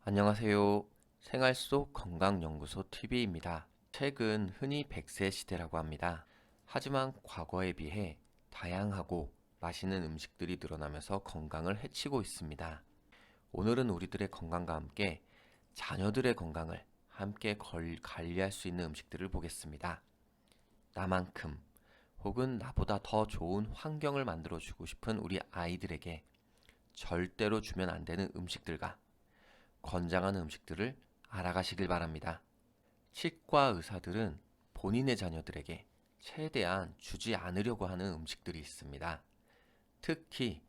안녕하세요. 생활 속 건강연구소 TV입니다. 최근 흔히 100세 시대라고 합니다. 하지만 과거에 비해 다양하고 맛있는 음식들이 늘어나면서 건강을 해치고 있습니다. 오늘은 우리들의 건강과 함께 자녀들의 건강을 함께 관리할 수 있는 음식들을 보겠습니다. 나만큼 혹은 나보다 더 좋은 환경을 만들어주고 싶은 우리 아이들에게 절대로 주면 안 되는 음식들과 권장하는 음식들을 알아가시길 바랍니다. 치과 의사들은 본인의 자녀들에게 최대한 주지 않으려고 하는 음식들이 있습니다. 특히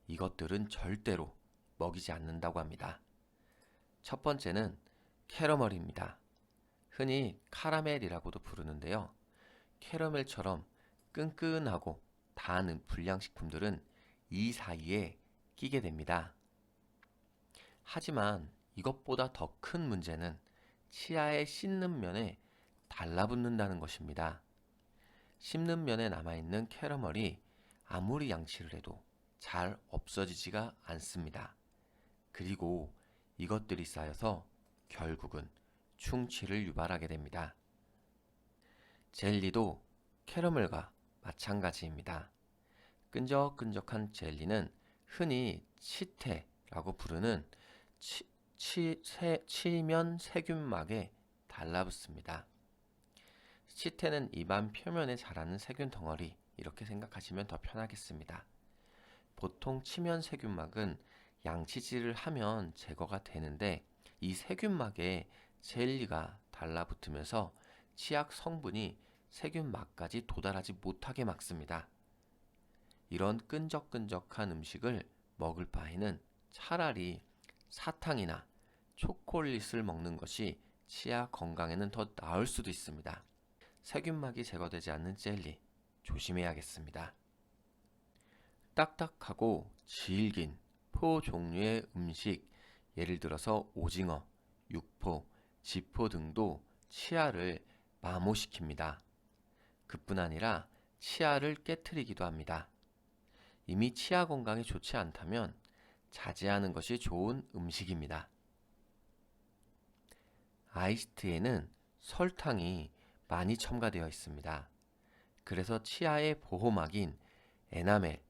이것들은 절대로 먹이지 않는다고 합니다. 첫 번째는 캐러멜입니다. 흔히 카라멜이라고도 부르는데요. 캐러멜처럼 끈끈하고 단 불량식품들은 이 사이에 끼게 됩니다. 하지만 이것보다 더 큰 문제는 치아의 씹는 면에 달라붙는다는 것입니다. 씹는 면에 남아있는 캐러멜이 아무리 양치를 해도 잘 없어지지가 않습니다. 그리고 이것들이 쌓여서 결국은 충치를 유발하게 됩니다. 젤리도 캐러멜과 마찬가지입니다. 끈적끈적한 젤리는 흔히 치태라고 부르는 치면 세균막에 달라붙습니다. 치태는 입안 표면에 자라는 세균 덩어리, 이렇게 생각하시면 더 편하겠습니다. 보통 치면 세균막은 양치질을 하면 제거가 되는데 이 세균막에 젤리가 달라붙으면서 치약 성분이 세균막까지 도달하지 못하게 막습니다. 이런 끈적끈적한 음식을 먹을 바에는 차라리 사탕이나 초콜릿을 먹는 것이 치아 건강에는 더 나을 수도 있습니다. 세균막이 제거되지 않는 젤리 조심해야겠습니다. 딱딱하고 질긴 포 종류의 음식, 예를 들어서 오징어, 육포, 지포 등도 치아를 마모시킵니다. 그뿐 아니라 치아를 깨트리기도 합니다. 이미 치아 건강에 좋지 않다면 자제하는 것이 좋은 음식입니다. 아이스티에는 설탕이 많이 첨가되어 있습니다. 그래서 치아의 보호막인 에나멜,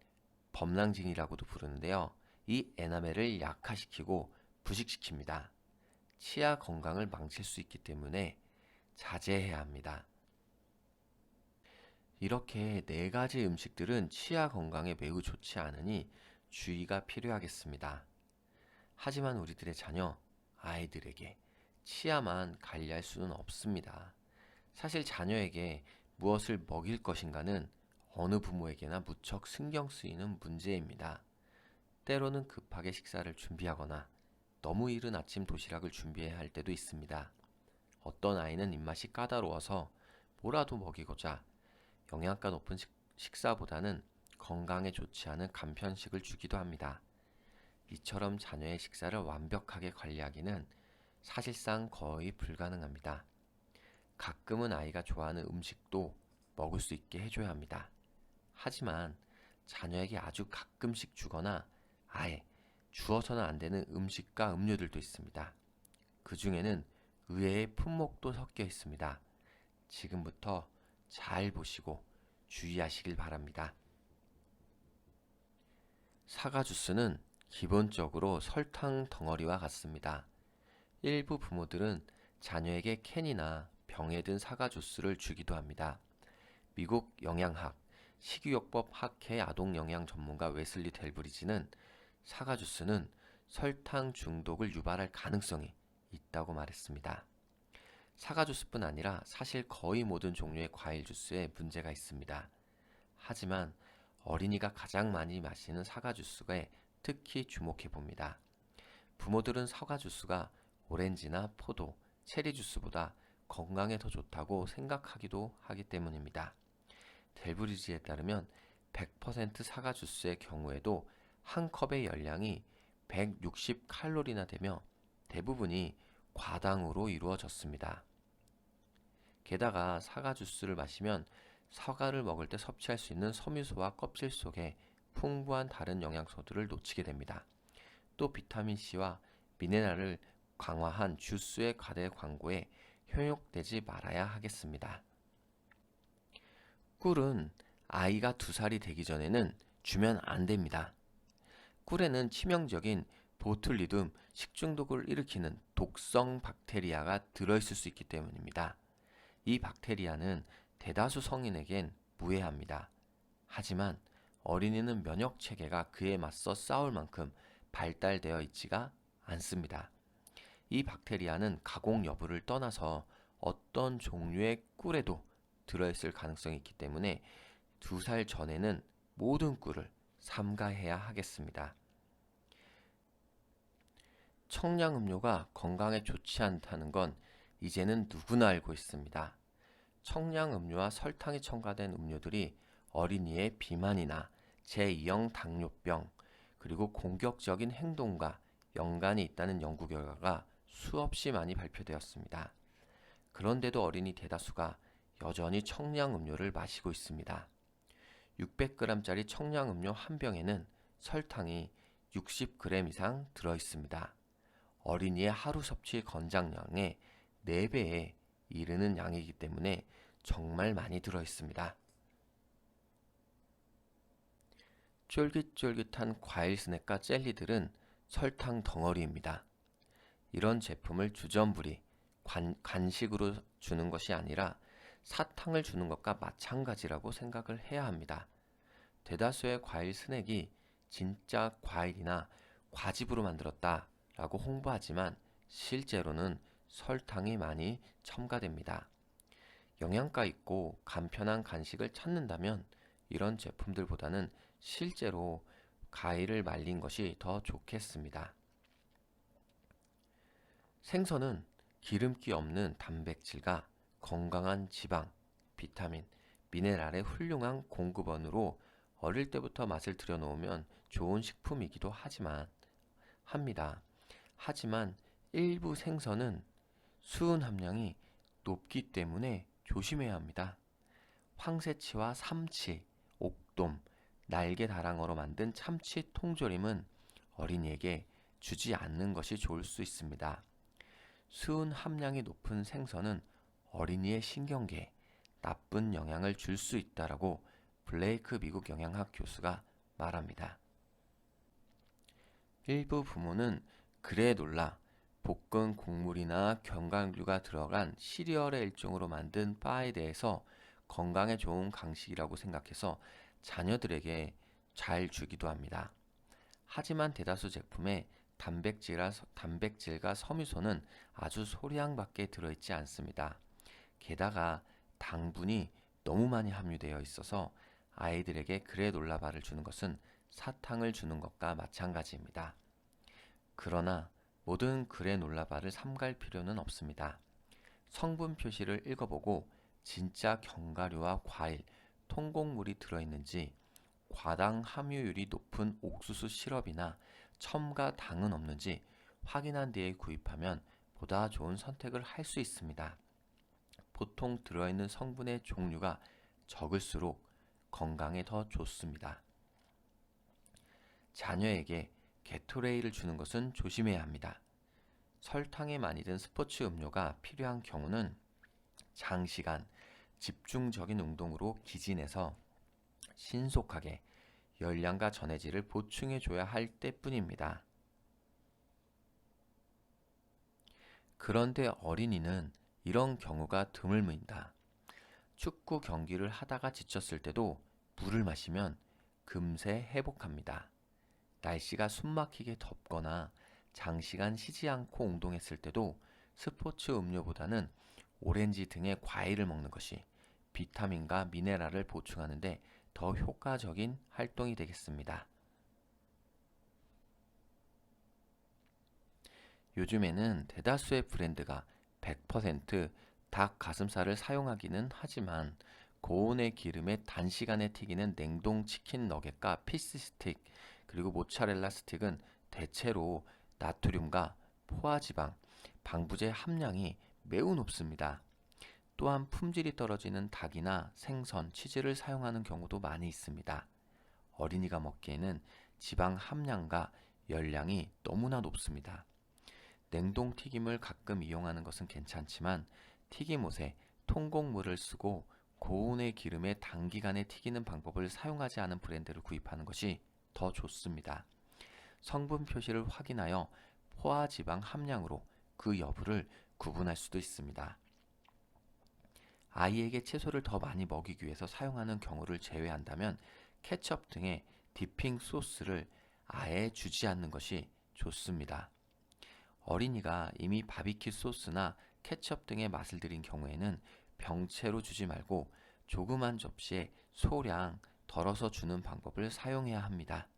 범랑징이라고도 부르는데요. 이 에나멜을 약화시키고 부식시킵니다. 치아 건강을 망칠 수 있기 때문에 자제해야 합니다. 이렇게 네 가지 음식들은 치아 건강에 매우 좋지 않으니 주의가 필요하겠습니다. 하지만 우리들의 자녀, 아이들에게 치아만 관리할 수는 없습니다. 사실 자녀에게 무엇을 먹일 것인가는 어느 부모에게나 무척 신경 쓰이는 문제입니다. 때로는 급하게 식사를 준비하거나 너무 이른 아침 도시락을 준비해야 할 때도 있습니다. 어떤 아이는 입맛이 까다로워서 뭐라도 먹이고자 영양가 높은 식사보다는 건강에 좋지 않은 간편식을 주기도 합니다. 이처럼 자녀의 식사를 완벽하게 관리하기는 사실상 거의 불가능합니다. 가끔은 아이가 좋아하는 음식도 먹을 수 있게 해줘야 합니다. 하지만 자녀에게 아주 가끔씩 주거나 아예 주어서는 안 되는 음식과 음료들도 있습니다. 그 중에는 의외의 품목도 섞여 있습니다. 지금부터 잘 보시고 주의하시길 바랍니다. 사과 주스는 기본적으로 설탕 덩어리와 같습니다. 일부 부모들은 자녀에게 캔이나 병에 든 사과 주스를 주기도 합니다. 미국 영양학, 식이요법 학회 아동 영양 전문가 웨슬리 델브리지는 사과 주스는 설탕 중독을 유발할 가능성이 있다고 말했습니다. 사과 주스뿐 아니라 사실 거의 모든 종류의 과일 주스에 문제가 있습니다. 하지만 어린이가 가장 많이 마시는 사과 주스에 특히 주목해 봅니다. 부모들은 사과 주스가 오렌지나 포도, 체리 주스보다 건강에 더 좋다고 생각하기도 하기 때문입니다. 델브리지에 따르면 100% 사과 주스의 경우에도 한 컵의 열량이 160칼로리나 되며 대부분이 과당으로 이루어졌습니다. 게다가 사과 주스를 마시면 사과를 먹을 때 섭취할 수 있는 섬유소와 껍질 속에 풍부한 다른 영양소들을 놓치게 됩니다. 또 비타민C와 미네랄을 강화한 주스의 과대 광고에 현혹되지 말아야 하겠습니다. 꿀은 아이가 2살이 되기 전에는 주면 안 됩니다. 꿀에는 치명적인 보툴리듐 식중독을 일으키는 독성 박테리아가 들어있을 수 있기 때문입니다. 이 박테리아는 대다수 성인에겐 무해합니다. 하지만 어린이는 면역 체계가 그에 맞서 싸울 만큼 발달되어 있지가 않습니다. 이 박테리아는 가공 여부를 떠나서 어떤 종류의 꿀에도 들어있을 가능성이 있기 때문에 2살 전에는 모든 꿀을 삼가해야 하겠습니다. 청량음료가 건강에 좋지 않다는 건 이제는 누구나 알고 있습니다. 청량음료와 설탕이 첨가된 음료들이 어린이의 비만이나 제2형 당뇨병, 그리고 공격적인 행동과 연관이 있다는 연구 결과가 수없이 많이 발표되었습니다. 그런데도 어린이 대다수가 여전히 청량음료를 마시고 있습니다. 600g짜리 청량음료 한 병에는 설탕이 60g 이상 들어있습니다. 어린이의 하루 섭취 권장량의 4배에 이르는 양이기 때문에 정말 많이 들어있습니다. 쫄깃쫄깃한 과일 스낵과 젤리들은 설탕 덩어리입니다. 이런 제품을 주전부리, 간식으로 주는 것이 아니라 사탕을 주는 것과 마찬가지라고 생각을 해야 합니다. 대다수의 과일 스낵이 진짜 과일이나 과즙으로 만들었다 라고 홍보하지만 실제로는 설탕이 많이 첨가됩니다. 영양가 있고 간편한 간식을 찾는다면 이런 제품들보다는 실제로 과일을 말린 것이 더 좋겠습니다. 생선은 기름기 없는 단백질과 건강한 지방, 비타민, 미네랄의 훌륭한 공급원으로 어릴 때부터 맛을 들여놓으면 좋은 식품이기도 합니다. 하지만 일부 생선은 수은 함량이 높기 때문에 조심해야 합니다. 황새치와 삼치, 옥돔, 날개 다랑어로 만든 참치 통조림은 어린이에게 주지 않는 것이 좋을 수 있습니다. 수은 함량이 높은 생선은 어린이의 신경계에 나쁜 영향을 줄 수 있다라고 블레이크 미국 영양학 교수가 말합니다. 일부 부모는 그래놀라, 볶은 곡물이나 견과류가 들어간 시리얼의 일종으로 만든 바에 대해서 건강에 좋은 간식이라고 생각해서 자녀들에게 잘 주기도 합니다. 하지만 대다수 제품에 단백질과 섬유소는 아주 소량밖에 들어있지 않습니다. 게다가 당분이 너무 많이 함유되어 있어서 아이들에게 그래놀라바를 주는 것은 사탕을 주는 것과 마찬가지입니다. 그러나 모든 그래놀라바를 삼갈 필요는 없습니다. 성분 표시를 읽어보고 진짜 견과류와 과일, 통곡물이 들어있는지, 과당 함유율이 높은 옥수수 시럽이나 첨가 당은 없는지 확인한 뒤에 구입하면 보다 좋은 선택을 할 수 있습니다. 보통 들어있는 성분의 종류가 적을수록 건강에 더 좋습니다. 자녀에게 게토레이를 주는 것은 조심해야 합니다. 설탕이 많이 든 스포츠 음료가 필요한 경우는 장시간 집중적인 운동으로 기진해서 신속하게 열량과 전해질을 보충해 줘야 할 때뿐입니다. 그런데 어린이는 이런 경우가 드물입니다. 축구 경기를 하다가 지쳤을 때도 물을 마시면 금세 회복합니다. 날씨가 숨막히게 덥거나 장시간 쉬지 않고 운동했을 때도 스포츠 음료보다는 오렌지 등의 과일을 먹는 것이 비타민과 미네랄을 보충하는 데 더 효과적인 활동이 되겠습니다. 요즘에는 대다수의 브랜드가 100% 닭 가슴살을 사용하기는 하지만 고온의 기름에 단시간에 튀기는 냉동 치킨 너겟과 피스 스틱, 그리고 모차렐라 스틱은 대체로 나트륨과 포화지방, 방부제 함량이 매우 높습니다. 또한 품질이 떨어지는 닭이나 생선, 치즈를 사용하는 경우도 많이 있습니다. 어린이가 먹기에는 지방 함량과 열량이 너무나 높습니다. 냉동 튀김을 가끔 이용하는 것은 괜찮지만 튀김옷에 통곡물을 쓰고 고온의 기름에 단기간에 튀기는 방법을 사용하지 않은 브랜드를 구입하는 것이 더 좋습니다. 성분 표시를 확인하여 포화지방 함량으로 그 여부를 구분할 수도 있습니다. 아이에게 채소를 더 많이 먹이기 위해서 사용하는 경우를 제외한다면 케첩 등의 디핑 소스를 아예 주지 않는 것이 좋습니다. 어린이가 이미 바비큐 소스나 케첩 등의 맛을 들인 경우에는 병채로 주지 말고 조그만 접시에 소량 덜어서 주는 방법을 사용해야 합니다.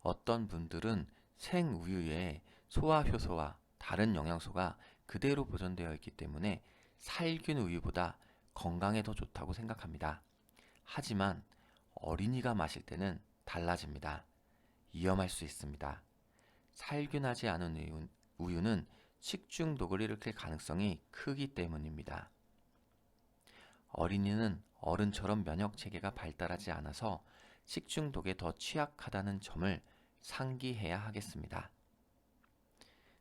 어떤 분들은 생우유에 소화효소와 다른 영양소가 그대로 보존되어 있기 때문에 살균 우유보다 건강에 더 좋다고 생각합니다. 하지만 어린이가 마실 때는 달라집니다. 위험할 수 있습니다. 살균하지 않은 우유는 식중독을 일으킬 가능성이 크기 때문입니다. 어린이는 어른처럼 면역 체계가 발달하지 않아서 식중독에 더 취약하다는 점을 상기해야 하겠습니다.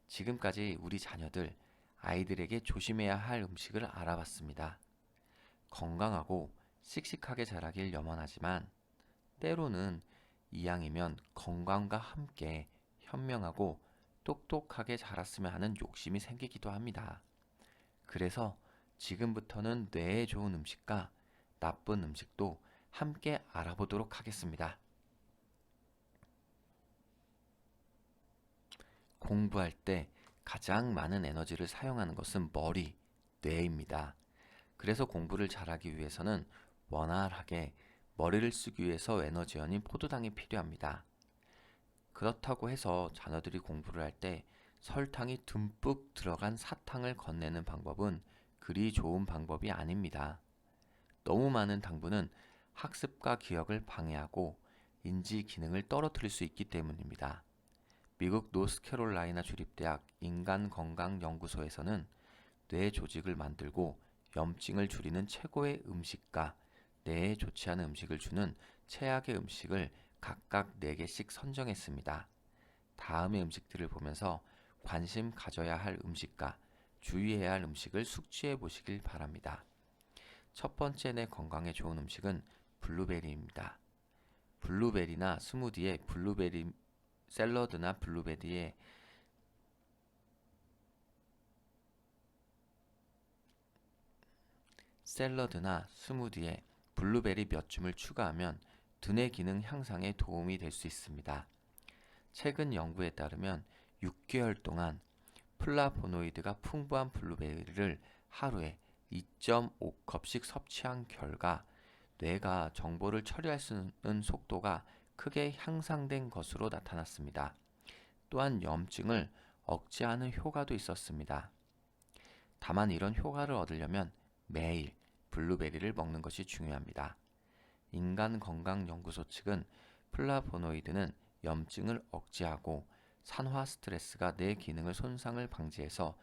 지금까지 우리 자녀들, 아이들에게 조심해야 할 음식을 알아봤습니다. 건강하고 씩씩하게 자라길 염원하지만 때로는 이왕이면 건강과 함께 현명하고 똑똑하게 자랐으면 하는 욕심이 생기기도 합니다. 그래서 지금부터는 뇌에 좋은 음식과 나쁜 음식도 함께 알아보도록 하겠습니다. 공부할 때 가장 많은 에너지를 사용하는 것은 머리, 뇌입니다. 그래서 공부를 잘하기 위해서는 원활하게 머리를 쓰기 위해서 에너지원인 포도당이 필요합니다. 그렇다고 해서 자녀들이 공부를 할 때 설탕이 듬뿍 들어간 사탕을 건네는 방법은 그리 좋은 방법이 아닙니다. 너무 많은 당분은 학습과 기억을 방해하고 인지 기능을 떨어뜨릴 수 있기 때문입니다. 미국 노스캐롤라이나 주립대학 인간건강연구소에서는 뇌 조직을 만들고 염증을 줄이는 최고의 음식과 뇌에 좋지 않은 음식을 주는 최악의 음식을 각각 4개씩 선정했습니다. 다음의 음식들을 보면서 관심 가져야 할 음식과 주의해야 할 음식을 숙지해 보시길 바랍니다. 첫 번째 뇌 건강에 좋은 음식은 블루베리입니다. 블루베리나 스무디에 블루베리 샐러드나 블루베리에 샐러드나 스무디에 블루베리 몇 줌을 추가하면 두뇌 기능 향상에 도움이 될 수 있습니다. 최근 연구에 따르면 6개월 동안 플라보노이드가 풍부한 블루베리를 하루에 2.5컵씩 섭취한 결과 뇌가 정보를 처리할 수 있는 속도가 크게 향상된 것으로 나타났습니다. 또한 염증을 억제하는 효과도 있었습니다. 다만 이런 효과를 얻으려면 매일 블루베리를 먹는 것이 중요합니다. 인간건강연구소 측은 플라보노이드는 염증을 억제하고 산화 스트레스가 뇌 기능을 손상을 방지해서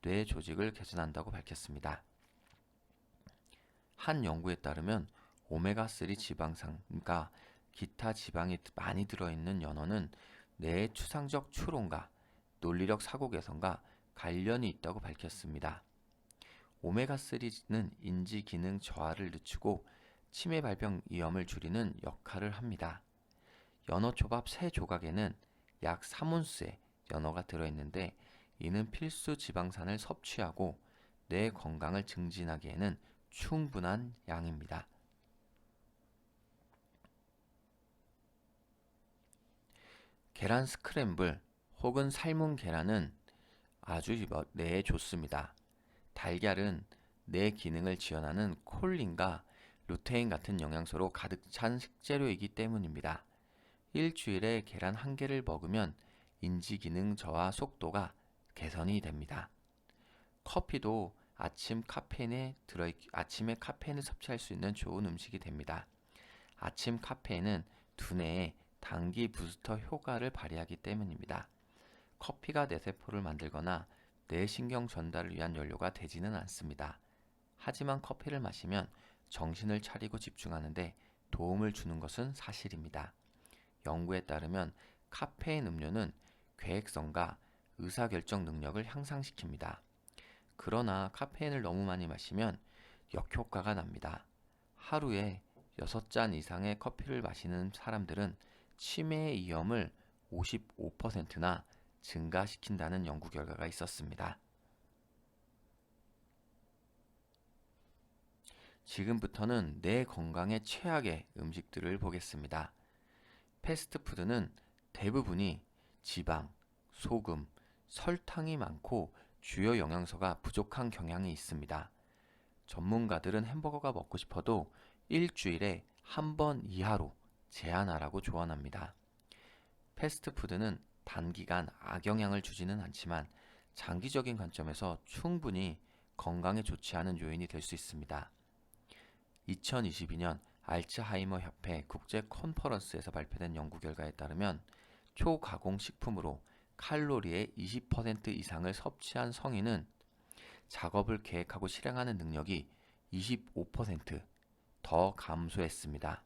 뇌 조직을 개선한다고 밝혔습니다. 한 연구에 따르면 오메가3 지방산과 기타 지방이 많이 들어있는 연어는 뇌의 추상적 추론과 논리력 사고 개선과 관련이 있다고 밝혔습니다. 오메가3는 인지 기능 저하를 늦추고 치매 발병 위험을 줄이는 역할을 합니다. 연어 초밥 3조각에는 약 3온스의 연어가 들어있는데 이는 필수 지방산을 섭취하고 뇌 건강을 증진하기에는 충분한 양입니다. 계란 스크램블 혹은 삶은 계란은 아주 뇌에 좋습니다. 달걀은 뇌 기능을 지원하는 콜린과 루테인 같은 영양소로 가득 찬 식재료이기 때문입니다. 일주일에 계란 1개를 먹으면 인지 기능 저하 속도가 개선이 됩니다. 커피도 아침에 카페인을 섭취할 수 있는 좋은 음식이 됩니다. 아침 카페인은 두뇌에 단기 부스터 효과를 발휘하기 때문입니다. 커피가 뇌세포를 만들거나 뇌신경 전달을 위한 연료가 되지는 않습니다. 하지만 커피를 마시면 정신을 차리고 집중하는데 도움을 주는 것은 사실입니다. 연구에 따르면 카페인 음료는 계획성과 의사결정 능력을 향상시킵니다. 그러나 카페인을 너무 많이 마시면 역효과가 납니다. 하루에 6잔 이상의 커피를 마시는 사람들은 치매의 위험을 55%나 증가시킨다는 연구 결과가 있었습니다. 지금부터는 내 건강에 최악의 음식들을 보겠습니다. 패스트푸드는 대부분이 지방, 소금, 설탕이 많고 주요 영양소가 부족한 경향이 있습니다. 전문가들은 햄버거가 먹고 싶어도 일주일에 한 번 이하로 제한하라고 조언합니다. 패스트푸드는 단기간 악영향을 주지는 않지만 장기적인 관점에서 충분히 건강에 좋지 않은 요인이 될 수 있습니다. 2022년 알츠하이머 협회 국제 컨퍼런스에서 발표된 연구 결과에 따르면 초가공 식품으로 칼로리의 20% 이상을 섭취한 성인은 작업을 계획하고 실행하는 능력이 25%더 감소했습니다.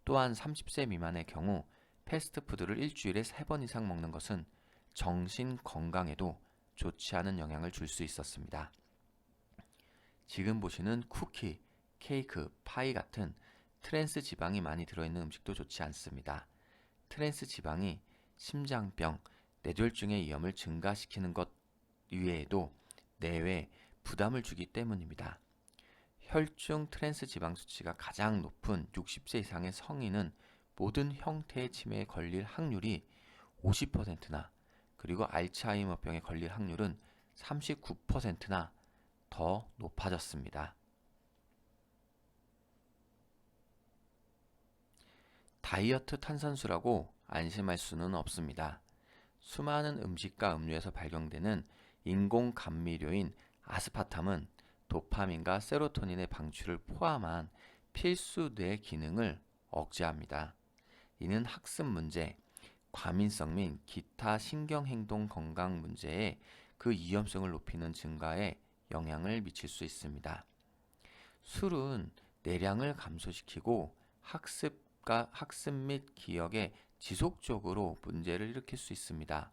또한 30세 미만의 경우 패스트푸드를 일주일에 3번 이상 먹는 것은 정신 건강에도 좋지 않은 영향을 줄 수 있었습니다. 지금 보시는 쿠키, 케이크, 파이 같은 트랜스 지방이 많이 들어있는 음식도 좋지 않습니다. 트랜스 지방이 심장병, 뇌졸중의 위험을 증가시키는 것 이외에도 뇌에 부담을 주기 때문입니다. 혈중 트랜스 지방 수치가 가장 높은 60세 이상의 성인은 모든 형태의 치매에 걸릴 확률이 50%나 그리고 알츠하이머병에 걸릴 확률은 39%나 더 높아졌습니다. 다이어트 탄산수라고 안심할 수는 없습니다. 수많은 음식과 음료에서 발견되는 인공 감미료인 아스파탐은 도파민과 세로토닌의 방출을 포함한 필수 뇌 기능을 억제합니다. 이는 학습 문제, 과민성 및 기타 신경행동 건강 문제에 그 위험성을 높이는 증가에 영향을 미칠 수 있습니다. 술은 뇌량을 감소시키고 학습 및 기억에 지속적으로 문제를 일으킬 수 있습니다.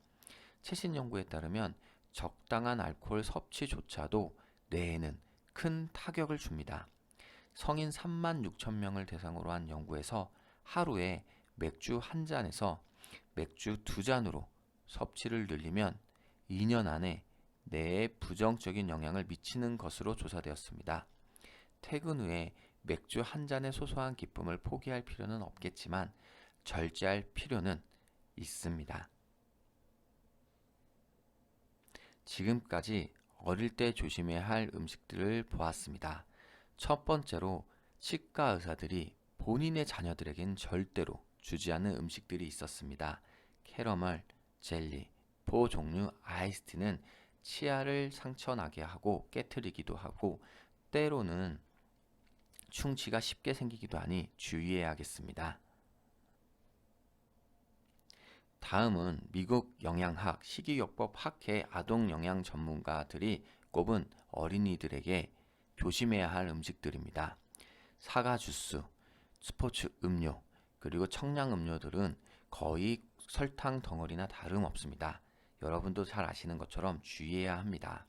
최신 연구에 따르면 적당한 알코올 섭취조차도 뇌에는 큰 타격을 줍니다. 성인 3만 6천 명을 대상으로 한 연구에서 하루에 맥주 한 잔에서 맥주 두 잔으로 섭취를 늘리면 2년 안에 뇌에 부정적인 영향을 미치는 것으로 조사되었습니다. 퇴근 후에 맥주 한 잔의 소소한 기쁨을 포기할 필요는 없겠지만 절제할 필요는 있습니다. 지금까지 어릴 때 조심해야 할 음식들을 보았습니다. 첫 번째로 치과 의사들이 본인의 자녀들에겐 절대로 주지 않는 음식들이 있었습니다. 캐러멜, 젤리, 포 종류 아이스티는 치아를 상처나게 하고 깨트리기도 하고 때로는 충치가 쉽게 생기기도 하니 주의해야겠습니다. 다음은 미국 영양학 식이요법 학회 아동 영양 전문가들이 꼽은 어린이들에게 조심해야 할 음식들입니다. 사과 주스, 스포츠 음료, 그리고 청량 음료들은 거의 설탕 덩어리나 다름없습니다. 여러분도 잘 아시는 것처럼 주의해야 합니다.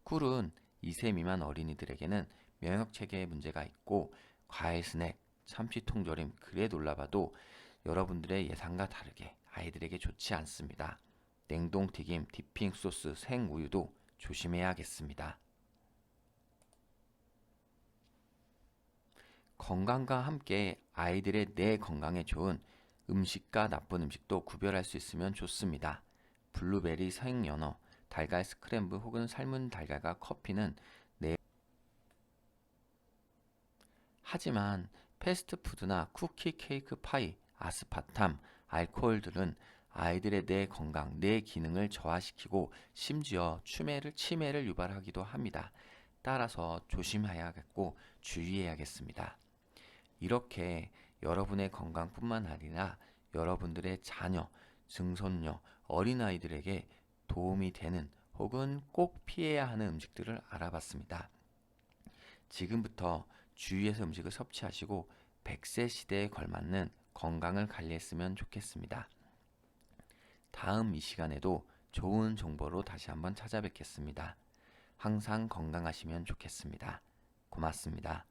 꿀은 2세 미만 어린이들에게는 면역 체계에 문제가 있고 과일 스낵, 참치 통조림, 그래놀라봐도 여러분들의 예상과 다르게 아이들에게 좋지 않습니다. 냉동튀김, 디핑 소스, 생우유도 조심해야겠습니다. 건강과 함께 아이들의 뇌 건강에 좋은 음식과 나쁜 음식도 구별할 수 있으면 좋습니다. 블루베리, 생연어, 달걀 스크램블 혹은 삶은 달걀과 커피는 하지만 패스트푸드나 쿠키, 케이크, 파이, 아스파탐, 알코올들은 아이들의 뇌 건강, 뇌 기능을 저하시키고 심지어 치매를 유발하기도 합니다. 따라서 조심해야겠고 주의해야겠습니다. 이렇게 여러분의 건강뿐만 아니라 여러분들의 자녀, 증손녀, 어린아이들에게 도움이 되는 혹은 꼭 피해야 하는 음식들을 알아봤습니다. 지금부터 주위에서 음식을 섭취하시고 100세 시대에 걸맞는 건강을 관리했으면 좋겠습니다. 다음 이 시간에도 좋은 정보로 다시 한번 찾아뵙겠습니다. 항상 건강하시면 좋겠습니다. 고맙습니다.